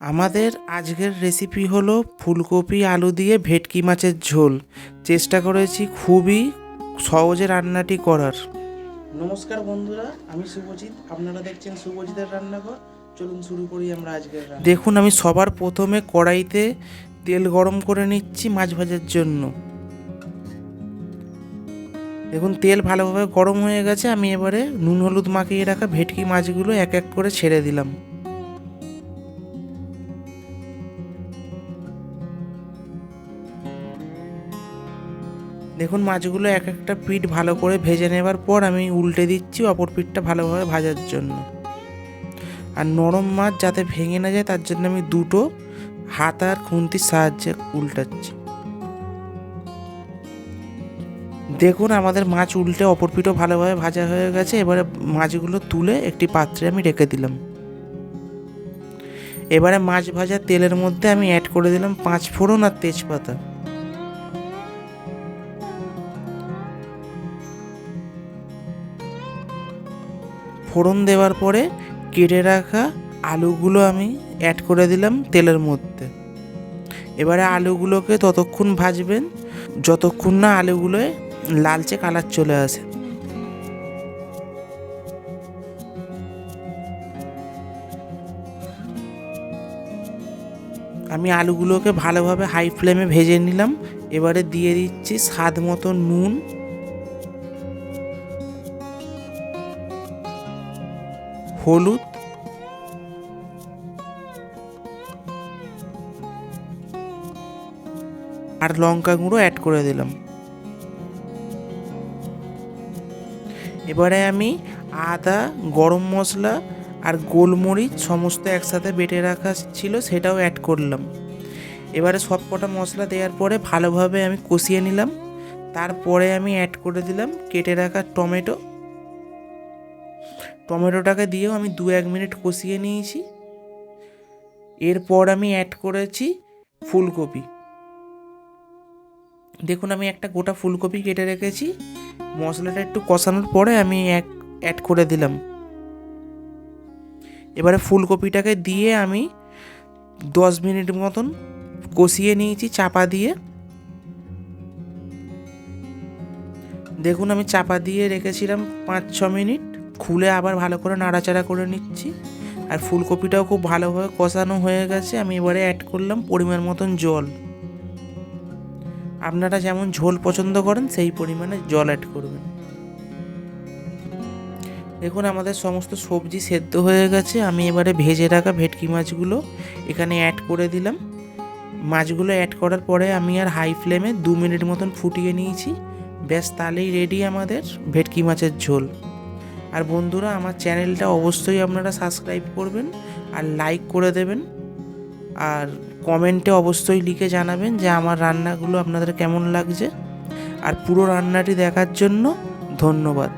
আমাদের আজকের রেসিপি হলো ফুলকপি আলু দিয়ে ভেটকি মাছের ঝোল। চেষ্টা করেছি খুবই সহজে রান্নাটি করার। নমস্কার বন্ধুরা, আমি শুভজিৎ, আপনারা দেখছেন শুভজিতের রান্নাঘর। চলুন শুরু করি আমরা আজকের রান্না। দেখুন, আমি সবার প্রথমে কড়াইতে তেল গরম করে নিচ্ছি মাছ ভাজার জন্য। দেখুন, তেল ভালোভাবে গরম হয়ে গেছে। আমি এবারে নুন হলুদ মাখিয়ে রাখা ভেটকি মাছগুলো এক এক করে ছেড়ে দিলাম। দেখুন, মাছগুলো এক একটা পিঠ ভালো করে ভেজে নেবার পর আমি উল্টে দিচ্ছি অপর পিঠটা ভালোভাবে ভাজার জন্য। আর নরম মাছ যাতে ভেঙে না যায় তার জন্য আমি দুটো হাত আর খুন্তির সাহায্যে উল্টাচ্ছি। দেখুন, আমাদের মাছ উল্টে অপর পিঠও ভালোভাবে ভাজা হয়ে গেছে। এবারে মাছগুলো তুলে একটি পাত্রে আমি রেখে দিলাম। এবারে মাছ ভাজা তেলের মধ্যে আমি অ্যাড করে দিলাম 5 ফোড়ন আর তেজপাতা। ফোড়ন দেওয়ার পরে কেটে রাখা আলুগুলো আমি অ্যাড করে দিলাম তেলের মধ্যে। এবারে আলুগুলোকে ততক্ষণ ভাজবেন যতক্ষণ না আলুগুলোয় লালচে কালার চলে আসে। আমি আলুগুলোকে ভালোভাবে হাই ফ্লেমে ভেজে নিলাম। এবারে দিয়ে দিচ্ছি স্বাদ মতো নুন, হলুদ, আর লঙ্কা গুঁড়ো অ্যাড করে দিলাম। এবারে আমি আদা, গরম মশলা আর গোলমরিচ সমস্ত একসাথে বেটে রাখা ছিল সেটাও অ্যাড করলাম। এবারে সব কটা মশলা দেওয়ার পরে ভালোভাবে আমি কষিয়ে নিলাম। তারপরে আমি অ্যাড করে দিলাম কেটে রাখা টমেটোটাকে দিয়েও আমি 2-1 মিনিট কষিয়ে নিয়েছি। এরপর আমি অ্যাড করেছি ফুলকপি। দেখুন, আমি একটা গোটা ফুলকপি কেটে রেখেছি। মশলাটা একটু কষানোর পরে আমি অ্যাড করে দিলাম। এবারে ফুলকপিটাকে দিয়ে আমি 10 মিনিট মতন কষিয়ে নিয়েছি চাপা দিয়ে। দেখুন, আমি চাপা দিয়ে রেখেছিলাম 5-6 মিনিট। খুলে আবার ভালো করে নাড়াচাড়া করে নিচ্ছি। আর ফুলকপিটাও খুব ভালোভাবে কষানো হয়ে গেছে। আমি এবারে অ্যাড করলাম পরিমাণ মতন জল। আপনারা যেমন ঝোল পছন্দ করেন সেই পরিমাণে জল অ্যাড করবেন। দেখুন, আমাদের সমস্ত সবজি সেদ্ধ হয়ে গেছে। আমি এবারে ভেজে রাখা ভেটকি মাছগুলো এখানে অ্যাড করে দিলাম। মাছগুলো অ্যাড করার পরে আমি আর হাই ফ্লেমে 2 মিনিট মতন ফুটিয়ে নিয়েছি। ব্যাস, তাহলেই রেডি আমাদের ভেটকি মাছের ঝোল। আর বন্ধুরা, আমার চ্যানেলটা অবশ্যই আপনারা সাবস্ক্রাইব করবেন আর লাইক করে দেবেন। আর কমেন্টে অবশ্যই লিখে জানাবেন যে আমার রান্নাগুলো আপনাদের কেমন লাগছে। আর পুরো রান্নাটি দেখার জন্য ধন্যবাদ।